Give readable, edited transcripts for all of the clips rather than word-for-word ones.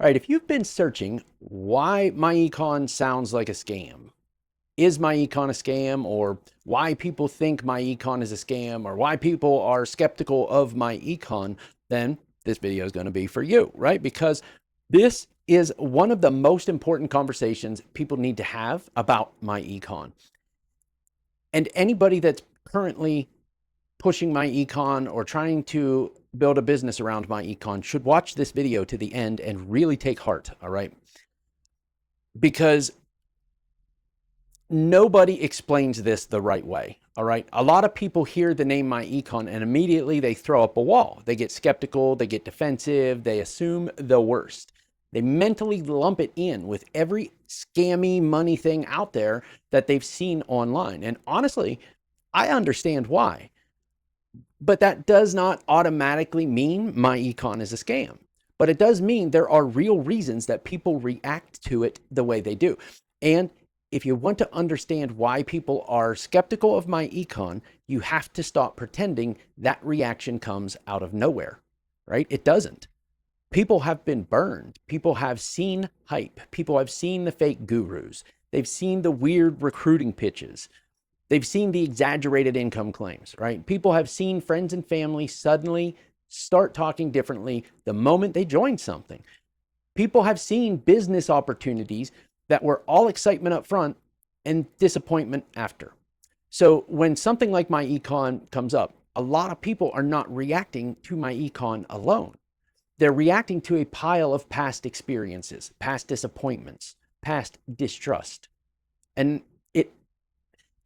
All right, if you've been searching why myEcon sounds like a scam, is myEcon a scam, or why people think myEcon is a scam, or why people are skeptical of myEcon, then this video is going to be for you, right? Because this is one of the most important conversations people need to have about myEcon. And anybody that's currently pushing myEcon or trying to build a business around myEcon should watch this video to the end and really take heart, all right? Because nobody explains this the right way, all right? A lot of people hear the name myEcon and immediately they throw up a wall. They get skeptical, they get defensive, they assume the worst. They mentally lump it in with every scammy money thing out there that they've seen online. And honestly, I understand why. But that does not automatically mean myEcon is a scam. But it does mean there are real reasons that people react to it the way they do. And if you want to understand why people are skeptical of myEcon, you have to stop pretending that reaction comes out of nowhere, right? It doesn't. People have been burned. People have seen hype. People have seen the fake gurus. They've seen the weird recruiting pitches. They've seen the exaggerated income claims, right? People have seen friends and family suddenly start talking differently the moment they join something. People have seen business opportunities that were all excitement up front and disappointment after. So when something like myEcon comes up, a lot of people are not reacting to myEcon alone. They're reacting to a pile of past experiences, past disappointments, past distrust. And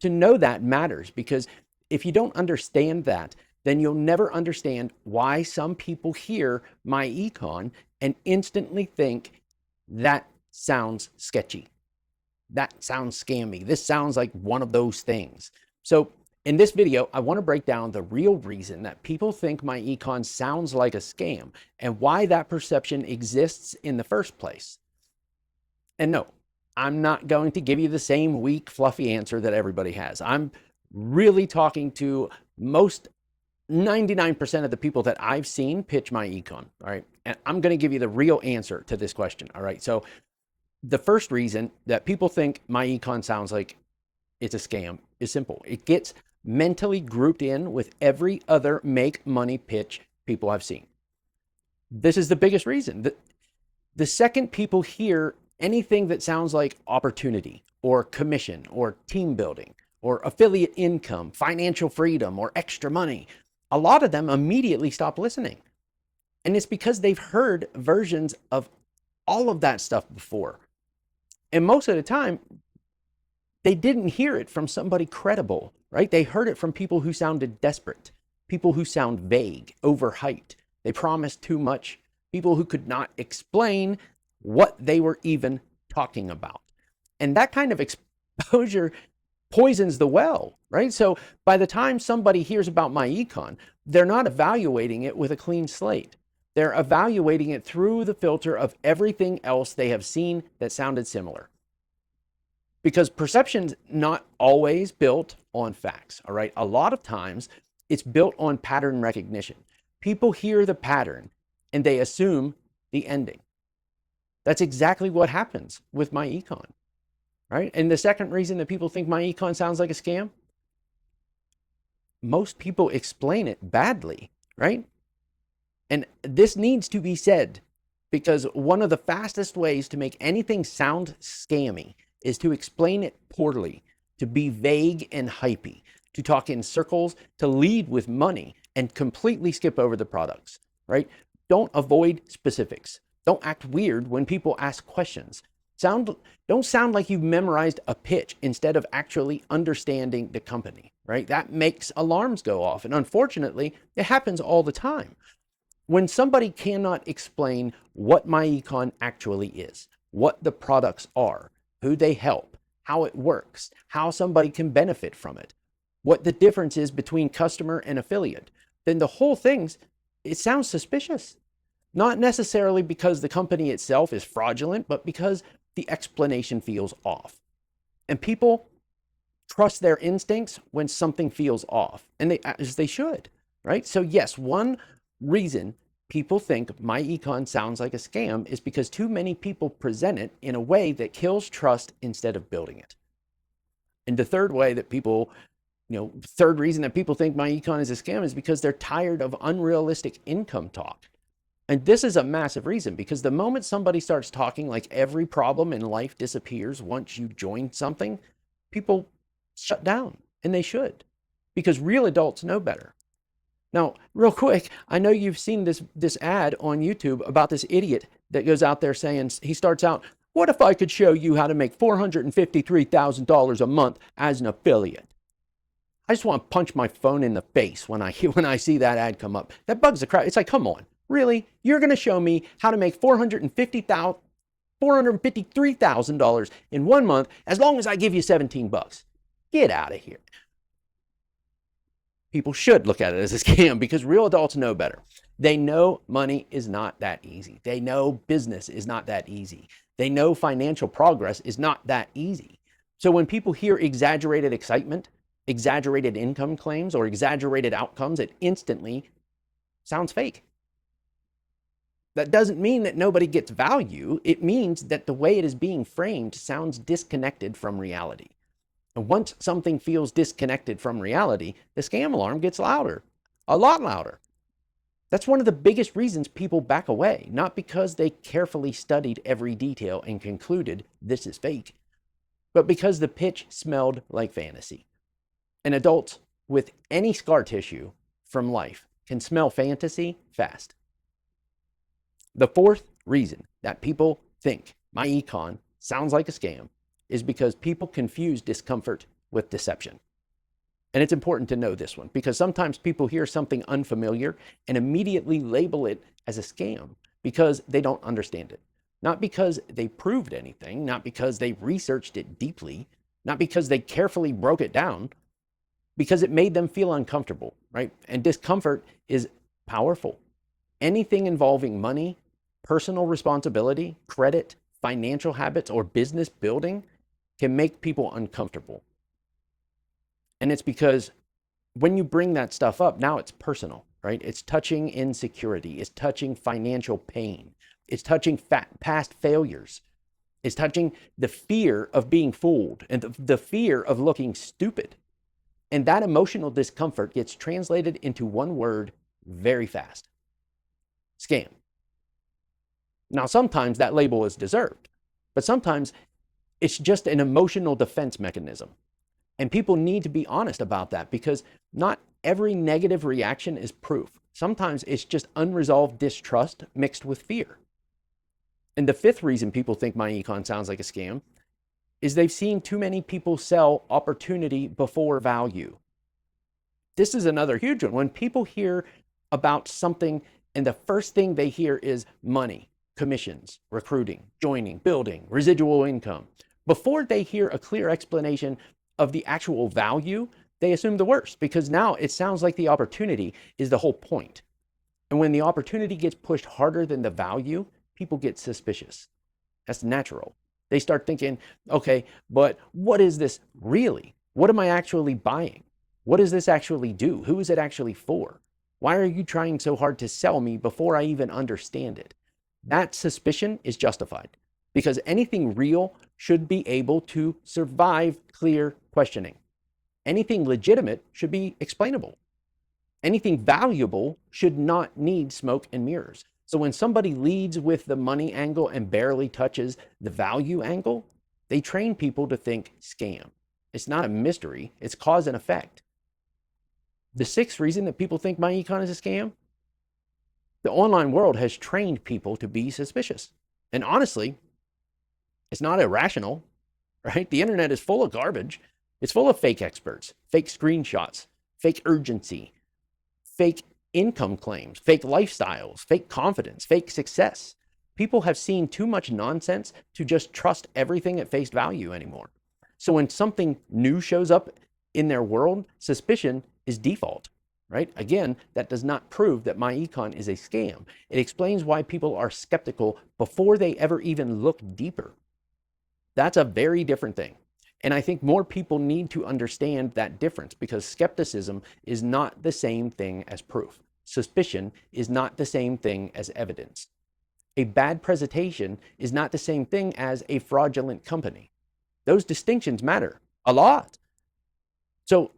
to know that matters, because if you don't understand that, then you'll never understand why some people hear myEcon and instantly think that sounds sketchy. That sounds scammy. This sounds like one of those things. So in this video, I want to break down the real reason that people think myEcon sounds like a scam and why that perception exists in the first place. And no, I'm not going to give you the same weak, fluffy answer that everybody has. I'm really talking to most 99% of the people that I've seen pitch myEcon, all right? And I'm going to give you the real answer to this question, all right? So the first reason that people think myEcon sounds like it's a scam is simple. It gets mentally grouped in with every other make money pitch people have seen. This is the biggest reason. The second people hear anything that sounds like opportunity or commission or team building or affiliate income, financial freedom, or extra money, a lot of them immediately stop listening. And it's because they've heard versions of all of that stuff before. And most of the time, they didn't hear it from somebody credible, right? They heard it from people who sounded desperate, people who sound vague, overhyped. They promised too much, people who could not explain what they were even talking about. And that kind of exposure poisons the well, right? So by the time somebody hears about myEcon, they're not evaluating it with a clean slate. They're evaluating it through the filter of everything else they have seen that sounded similar. Because perception's not always built on facts, all right? A lot of times it's built on pattern recognition. People hear the pattern and they assume the ending. That's exactly what happens with myEcon, right? And the second reason that people think myEcon sounds like a scam, most people explain it badly, right? And this needs to be said, because one of the fastest ways to make anything sound scammy is to explain it poorly, to be vague and hypey, to talk in circles, to lead with money and completely skip over the products, right? Don't avoid specifics. Don't act weird when people ask questions. Don't sound like you've memorized a pitch instead of actually understanding the company, right? That makes alarms go off. And unfortunately, it happens all the time. When somebody cannot explain what myEcon actually is, what the products are, who they help, how it works, how somebody can benefit from it, what the difference is between customer and affiliate, then the whole thing, it sounds suspicious. Not necessarily because the company itself is fraudulent, but because the explanation feels off. And people trust their instincts when something feels off, and as they should, right? So yes, one reason people think myEcon sounds like a scam is because too many people present it in a way that kills trust instead of building it. And the third way that people, third reason that people think myEcon is a scam is because they're tired of unrealistic income talk. And this is a massive reason, because the moment somebody starts talking like every problem in life disappears once you join something, people shut down, and they should, because real adults know better. Now, real quick, I know you've seen this ad on YouTube about this idiot that goes out there saying, he starts out, what if I could show you how to make $453,000 a month as an affiliate? I just want to punch my phone in the face when I see that ad come up. That bugs the crap. It's like, come on, really? You're going to show me how to make $453,000 in 1 month as long as I give you 17 bucks. Get out of here. People should look at it as a scam because real adults know better. They know money is not that easy. They know business is not that easy. They know financial progress is not that easy. So when people hear exaggerated excitement, exaggerated income claims, or exaggerated outcomes, it instantly sounds fake. That doesn't mean that nobody gets value. It means that the way it is being framed sounds disconnected from reality. And once something feels disconnected from reality, the scam alarm gets louder, a lot louder. That's one of the biggest reasons people back away, not because they carefully studied every detail and concluded this is fake, but because the pitch smelled like fantasy. And adults with any scar tissue from life can smell fantasy fast. The fourth reason that people think myEcon sounds like a scam is because people confuse discomfort with deception. And it's important to know this one because sometimes people hear something unfamiliar and immediately label it as a scam because they don't understand it. Not because they proved anything, not because they researched it deeply, not because they carefully broke it down, because it made them feel uncomfortable, right? And discomfort is powerful. Anything involving money, personal responsibility, credit, financial habits, or business building can make people uncomfortable. And it's because when you bring that stuff up, now it's personal, right? It's touching insecurity. It's touching financial pain. It's touching past failures. It's touching the fear of being fooled and the fear of looking stupid. And that emotional discomfort gets translated into one word very fast: scam. Now, sometimes that label is deserved, but sometimes it's just an emotional defense mechanism. And people need to be honest about that because not every negative reaction is proof. Sometimes it's just unresolved distrust mixed with fear. And the fifth reason people think myEcon sounds like a scam is they've seen too many people sell opportunity before value. This is another huge one. When people hear about something and the first thing they hear is money, commissions, recruiting, joining, building, residual income, before they hear a clear explanation of the actual value, they assume the worst because now it sounds like the opportunity is the whole point. And when the opportunity gets pushed harder than the value, people get suspicious. That's natural. They start thinking, okay, but what is this really? What am I actually buying? What does this actually do? Who is it actually for? Why are you trying so hard to sell me before I even understand it? That suspicion is justified because anything real should be able to survive clear questioning. Anything legitimate should be explainable. Anything valuable should not need smoke and mirrors. So when somebody leads with the money angle and barely touches the value angle, they train people to think scam. It's not a mystery, it's cause and effect. The sixth reason that people think myEcon is a scam: the online world has trained people to be suspicious. And honestly, it's not irrational, right? The internet is full of garbage. It's full of fake experts, fake screenshots, fake urgency, fake income claims, fake lifestyles, fake confidence, fake success. People have seen too much nonsense to just trust everything at face value anymore. So when something new shows up in their world, suspicion is default, right? Again, that does not prove that myEcon is a scam. It explains why people are skeptical before they ever even look deeper. That's a very different thing. And I think more people need to understand that difference because skepticism is not the same thing as proof. suspicion is not the same thing as evidence. A bad presentation is not the same thing as a fraudulent company. Those distinctions matter a lot. So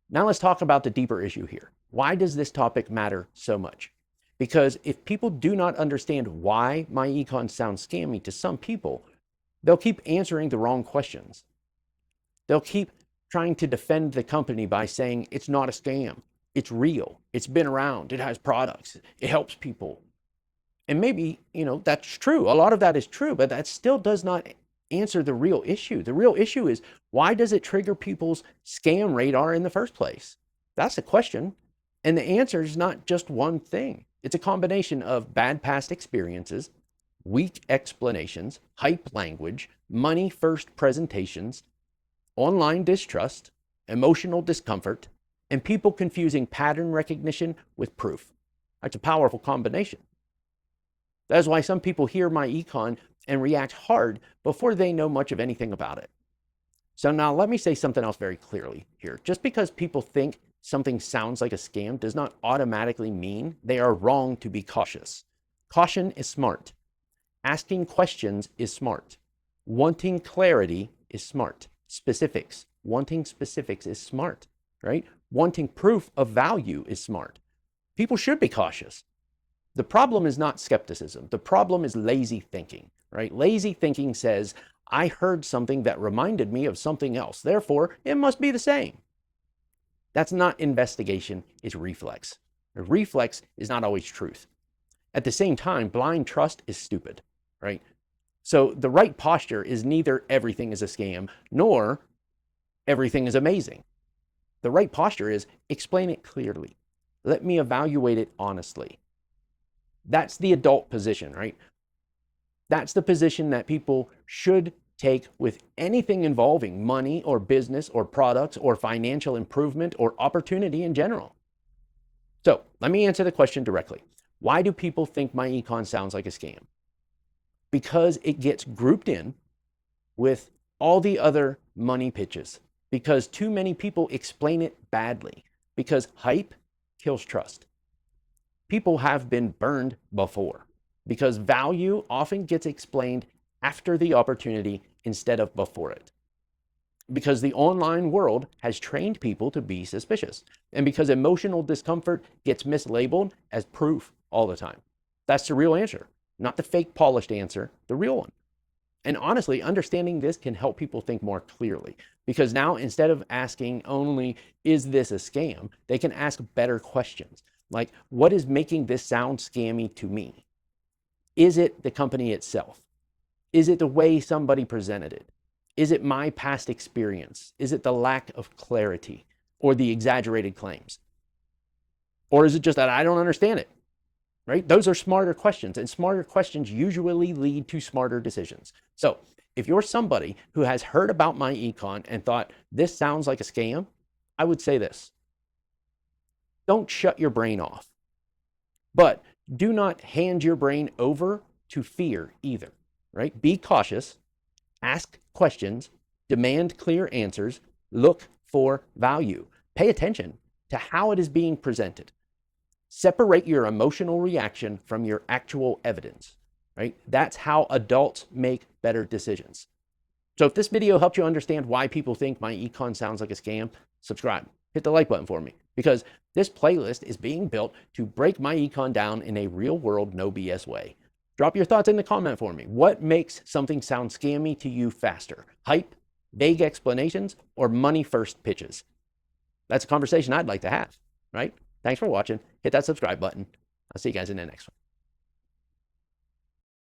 now let's talk about the deeper issue here. Why does this topic matter so much? Because if people do not understand why myEcon sounds scammy to some people, they'll keep answering the wrong questions. They'll keep trying to defend the company by saying it's not a scam, it's real, it's been around, it has products, it helps people. And maybe, that's true. A lot of that is true, but that still does not answer the real issue. The real issue is, why does it trigger people's scam radar in the first place? That's the question. And the answer is not just one thing. It's a combination of bad past experiences, weak explanations, hype language, money first presentations, online distrust, emotional discomfort, and people confusing pattern recognition with proof. That's a powerful combination. That's why some people hear myEcon and react hard before they know much of anything about it. So now let me say something else very clearly here. Just because people think something sounds like a scam does not automatically mean they are wrong to be cautious. Caution is smart. Asking questions is smart. Wanting clarity is smart. Wanting specifics is smart, right? Wanting proof of value is smart. People should be cautious. The problem is not skepticism. The problem is lazy thinking, right? Lazy thinking says, I heard something that reminded me of something else. Therefore, it must be the same. That's not investigation, it's reflex. A reflex is not always truth. At the same time, blind trust is stupid, right? So the right posture is neither everything is a scam, nor everything is amazing. The right posture is explain it clearly. Let me evaluate it honestly. That's the adult position, right? That's the position that people should take with anything involving money or business or products or financial improvement or opportunity in general. So let me answer the question directly. Why do people think myEcon sounds like a scam? Because it gets grouped in with all the other money pitches. Because too many people explain it badly. Because hype kills trust. People have been burned before. Because value often gets explained after the opportunity instead of before it. Because the online world has trained people to be suspicious. And because emotional discomfort gets mislabeled as proof all the time. That's the real answer, not the fake polished answer, the real one. And honestly, understanding this can help people think more clearly. Because now, instead of asking only, is this a scam? They can ask better questions. Like, what is making this sound scammy to me? Is it the company itself? Is it the way somebody presented it? Is it my past experience? Is it the lack of clarity or the exaggerated claims? Or is it just that I don't understand it? Right? Those are smarter questions, and smarter questions usually lead to smarter decisions. So if you're somebody who has heard about myEcon and thought this sounds like a scam, I would say this. Don't shut your brain off, but do not hand your brain over to fear either, right? Be cautious, ask questions, demand clear answers, look for value. Pay attention to how it is being presented. Separate your emotional reaction from your actual evidence, right? That's how adults make better decisions. So if this video helped you understand why people think myEcon sounds like a scam, subscribe. Hit the like button for me, because this playlist is being built to break myEcon down in a real-world, no BS way. Drop your thoughts in the comment for me. What makes something sound scammy to you faster? Hype, vague explanations, or money-first pitches? That's a conversation I'd like to have, right? Thanks for watching. Hit that subscribe button. I'll see you guys in the next one.